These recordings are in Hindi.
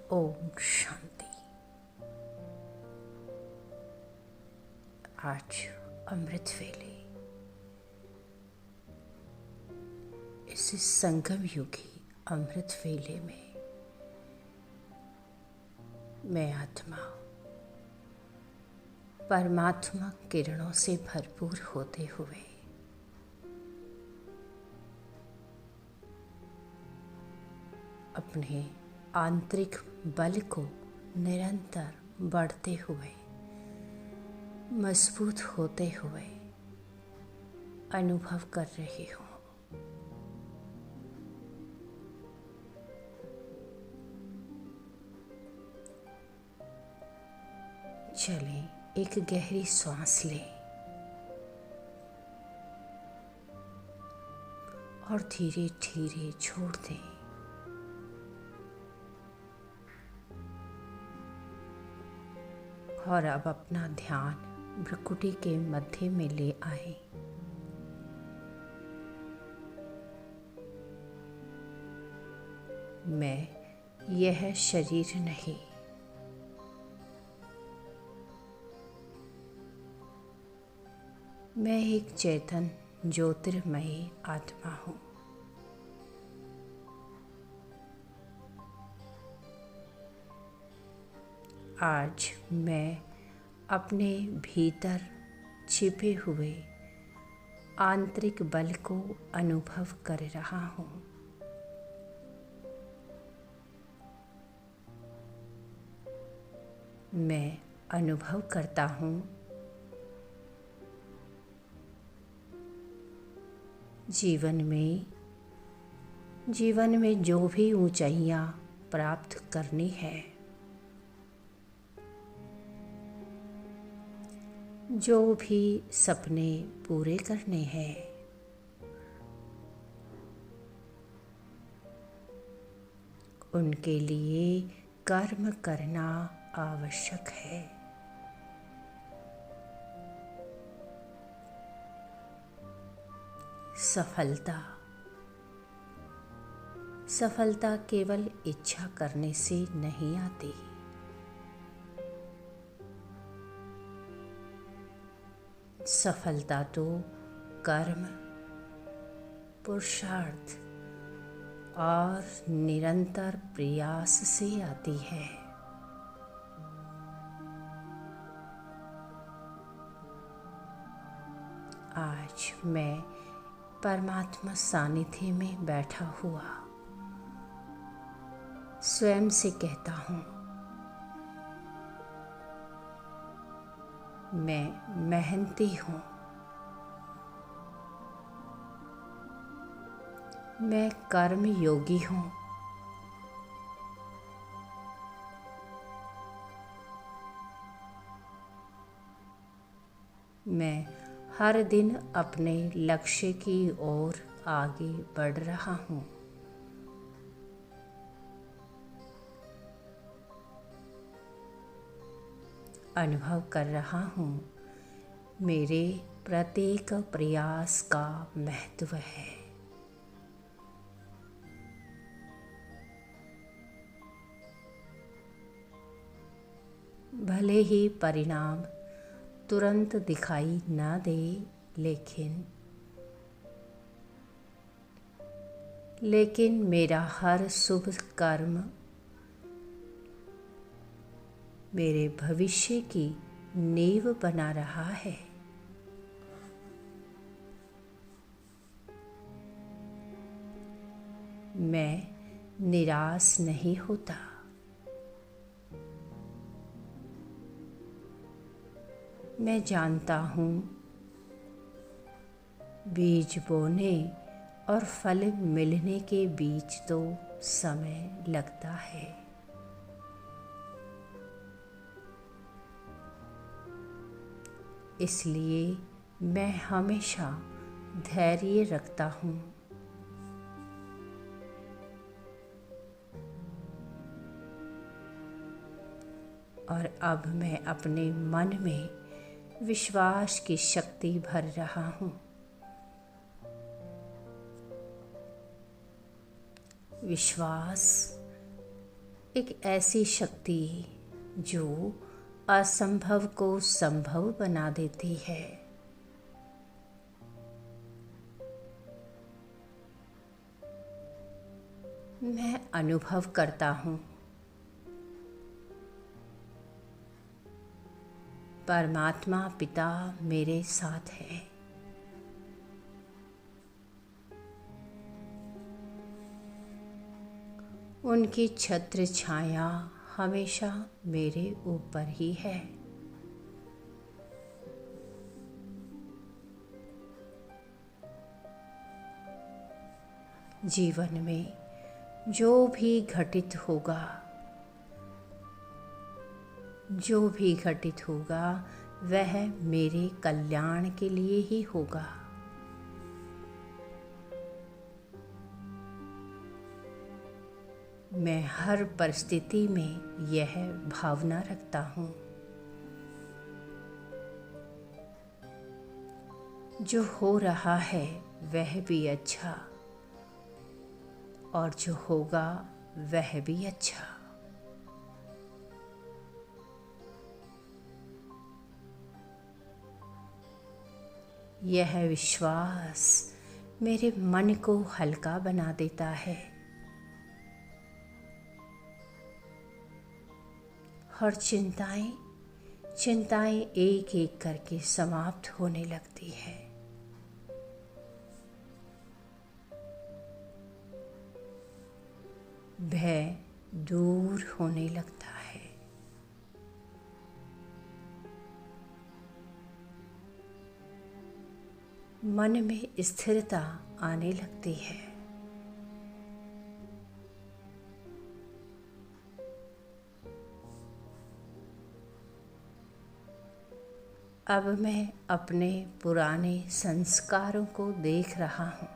ओम शांति। आज अमृत वेले इस संगम युगी अमृत वेले में मैं आत्मा परमात्मा किरणों से भरपूर होते हुए अपने आंतरिक बल को निरंतर बढ़ते हुए मजबूत होते हुए अनुभव कर रही हूँ। चलें, एक गहरी सांस लें और धीरे धीरे छोड़ दें। और अब अपना ध्यान भ्रुकुटी के मध्य में ले आए। मैं यह शरीर नहीं, मैं एक चेतन ज्योतिर्मयी आत्मा हूँ। आज मैं अपने भीतर छिपे हुए आंतरिक बल को अनुभव कर रहा हूँ। मैं अनुभव करता हूँ जीवन में जो भी ऊंचाइयाँ प्राप्त करनी है, जो भी सपने पूरे करने हैं, उनके लिए कर्म करना आवश्यक है। सफलता केवल इच्छा करने से नहीं आती। सफलता तो कर्म, पुरुषार्थ और निरंतर प्रयास से आती है। आज मैं परमात्मा सानिध्य में बैठा हुआ स्वयं से कहता हूँ, मैं मेहनती हूँ, मैं कर्म योगी हूँ, मैं हर दिन अपने लक्ष्य की ओर आगे बढ़ रहा हूँ। अनुभव कर रहा हूँ मेरे प्रत्येक प्रयास का महत्व है। भले ही परिणाम तुरंत दिखाई न दे, लेकिन मेरा हर शुभ कर्म मेरे भविष्य की नींव बना रहा है। मैं निराश नहीं होता। मैं जानता हूँ बीज बोने और फल मिलने के बीच तो समय लगता है। इसलिए मैं हमेशा धैर्य रखता हूँ। और अब मैं अपने मन में विश्वास की शक्ति भर रहा हूँ। विश्वास एक ऐसी शक्ति जो असंभव को संभव बना देती है। मैं अनुभव करता हूँ परमात्मा पिता मेरे साथ है। उनकी छत्र छाया हमेशा मेरे ऊपर ही है। जीवन में जो भी घटित होगा, वह मेरे कल्याण के लिए ही होगा। मैं हर परिस्थिति में यह भावना रखता हूँ। जो हो रहा है वह भी अच्छा, और जो होगा वह भी अच्छा। यह विश्वास मेरे मन को हल्का बना देता है। हर चिंताएं एक एक करके समाप्त होने लगती है। भय दूर होने लगता है। मन में स्थिरता आने लगती है। अब मैं अपने पुराने संस्कारों को देख रहा हूँ।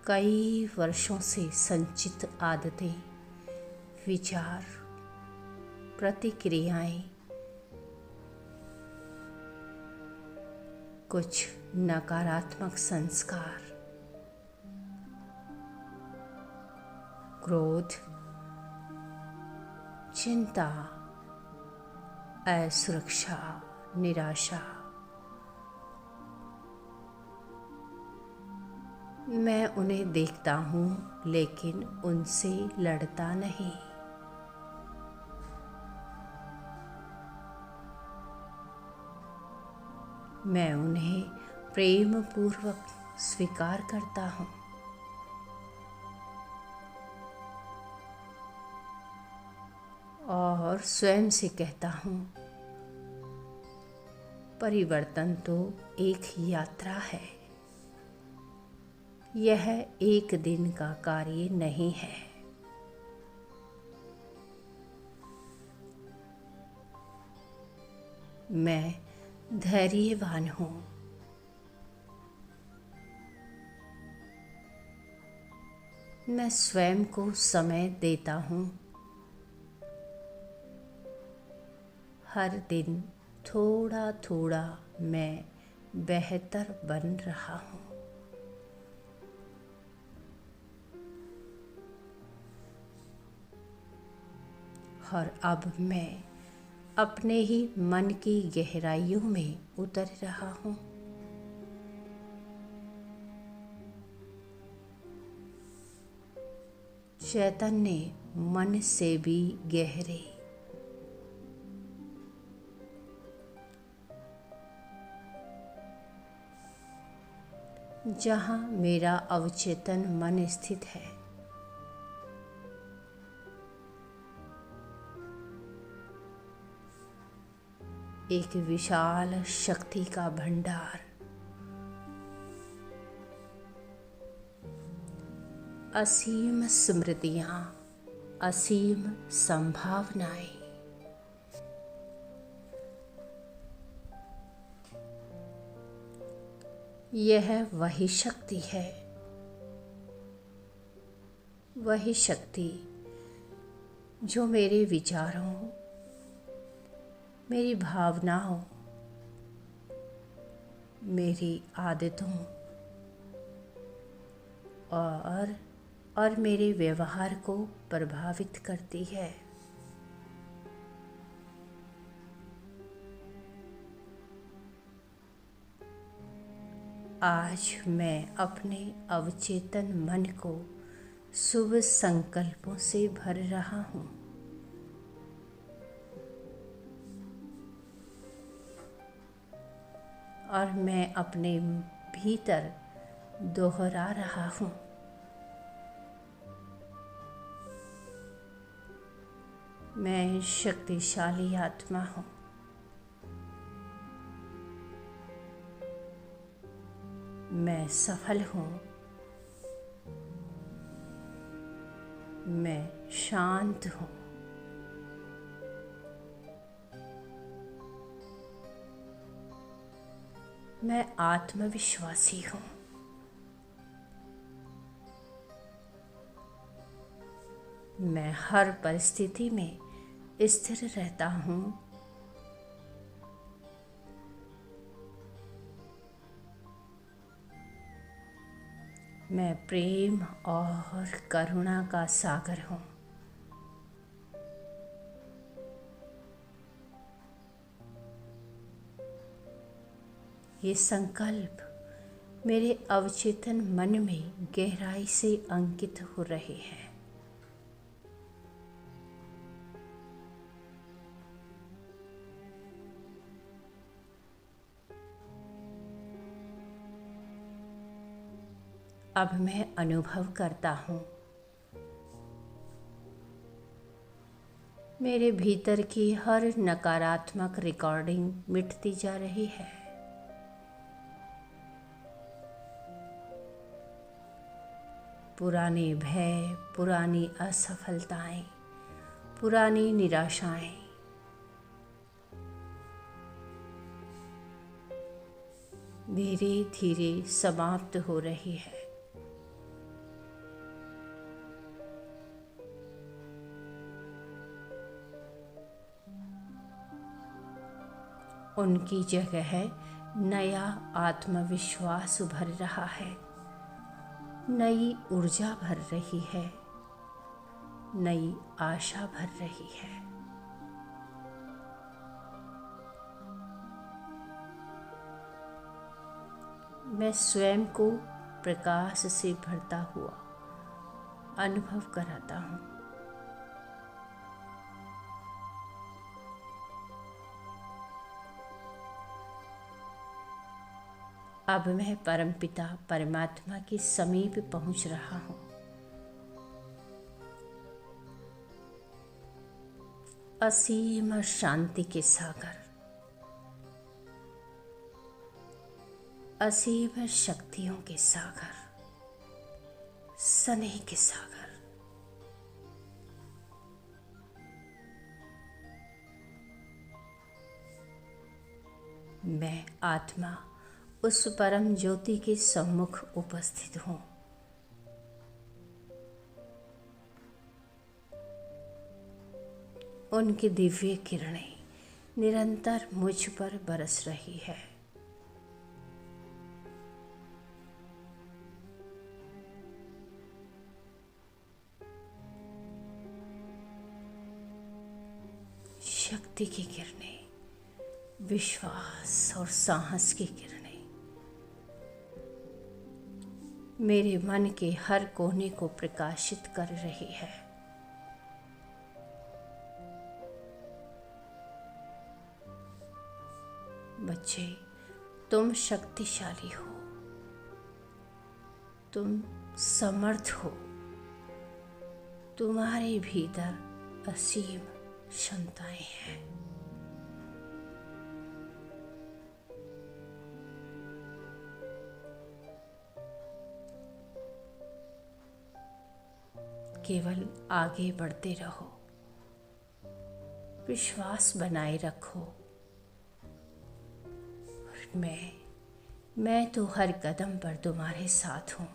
कई वर्षों से संचित आदतें, विचार, प्रतिक्रियाएं, कुछ नकारात्मक संस्कार, क्रोध, चिंता, असुरक्षा, निराशा, मैं उन्हें देखता हूँ लेकिन उनसे लड़ता नहीं। मैं उन्हें प्रेम पूर्वक स्वीकार करता हूँ। और स्वयं से कहता हूँ, परिवर्तन तो एक यात्रा है, यह एक दिन का कार्य नहीं है। मैं धैर्यवान हूँ। मैं स्वयं को समय देता हूँ। हर दिन थोड़ा थोड़ा मैं बेहतर बन रहा हूँ। और अब मैं अपने ही मन की गहराइयों में उतर रहा हूँ। चैतन्य मन से भी गहरे, जहाँ मेरा अवचेतन मन स्थित है। एक विशाल शक्ति का भंडार, असीम स्मृतियाँ, असीम संभावनाएं। यह वही शक्ति है, वही शक्ति जो मेरे विचारों, मेरी भावनाओं मेरी आदतों और मेरे व्यवहार को प्रभावित करती है। आज मैं अपने अवचेतन मन को शुभ संकल्पों से भर रहा हूँ। और मैं अपने भीतर दोहरा रहा हूँ, मैं शक्तिशाली आत्मा हूँ। मैं सफल हूँ। मैं शांत हूँ। मैं आत्मविश्वासी हूँ। मैं हर परिस्थिति में स्थिर रहता हूँ। मैं प्रेम और करुणा का सागर हूँ। ये संकल्प मेरे अवचेतन मन में गहराई से अंकित हो रहे हैं। अब मैं अनुभव करता हूँ, मेरे भीतर की हर नकारात्मक रिकॉर्डिंग मिटती जा रही है। पुराने भय, पुरानी असफलताएं, पुरानी निराशाएं धीरे धीरे समाप्त हो रही है। उनकी जगह नया आत्मविश्वास उभर रहा है, नई ऊर्जा भर रही है, नई आशा भर रही है। मैं स्वयं को प्रकाश से भरता हुआ अनुभव कराता हूँ। अब मैं परमपिता परमात्मा के समीप पहुँच रहा हूँ। असीम शांति के सागर, असीम शक्तियों के सागर, स्नेह के सागर। मैं आत्मा उस परम ज्योति के सम्मुख उपस्थित हूँ। उनकी दिव्य किरणें निरंतर मुझ पर बरस रही है। शक्ति की किरणें, विश्वास और साहस की किरणें मेरे मन के हर कोने को प्रकाशित कर रही है। बच्चे, तुम शक्तिशाली हो, तुम समर्थ हो, तुम्हारे भीतर असीम क्षमताएं हैं। केवल आगे बढ़ते रहो, विश्वास बनाए रखो। और मैं तो हर कदम पर तुम्हारे साथ हूँ।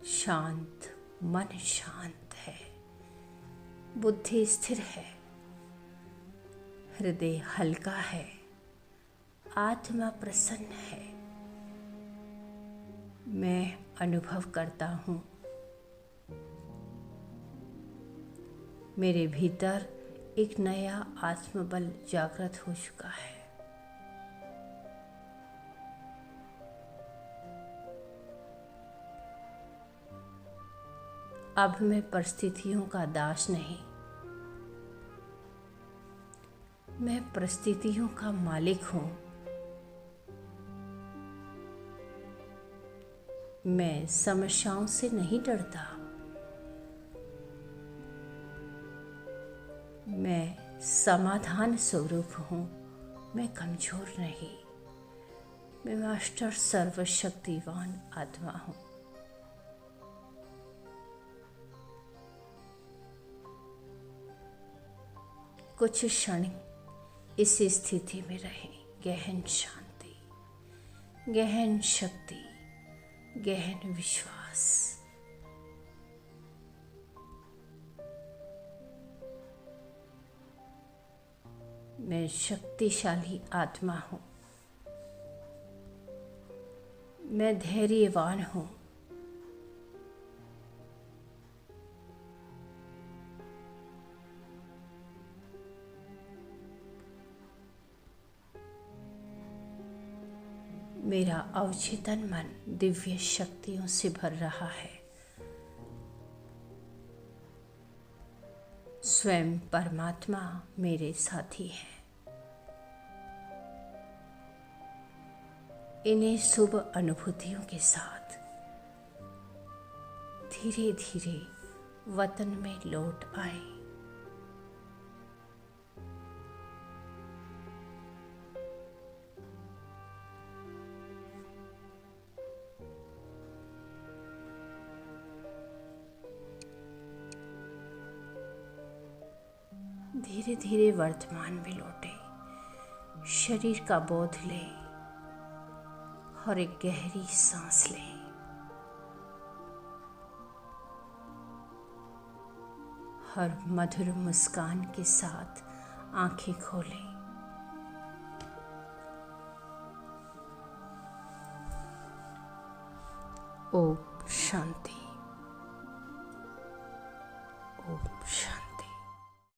शांत मन शांत है, बुद्धि स्थिर है, हृदय हल्का है, आत्मा प्रसन्न है। मैं अनुभव करता हूँ मेरे भीतर एक नया आत्मबल जागृत हो चुका है। अब मैं परिस्थितियों का दास नहीं, मैं परिस्थितियों का मालिक हूँ। मैं समस्याओं से नहीं डरता, मैं समाधान स्वरूप हूँ। मैं कमजोर नहीं, मैं मास्टर सर्वशक्तिवान आत्मा हूँ। कुछ क्षण इस स्थिति में रहें। गहन शांति, गहन शक्ति, गहन विश्वास। मैं शक्तिशाली आत्मा हूँ, मैं धैर्यवान हूँ। मेरा अवचेतन मन दिव्य शक्तियों से भर रहा है। स्वयं परमात्मा मेरे साथी है। इन्हीं शुभ अनुभूतियों के साथ धीरे धीरे वतन में लौट आए। धीरे धीरे वर्तमान में लौटे, शरीर का बोध लें और एक गहरी सांस लें। और मधुर मुस्कान के साथ आंखें खोलें। ओम शांति।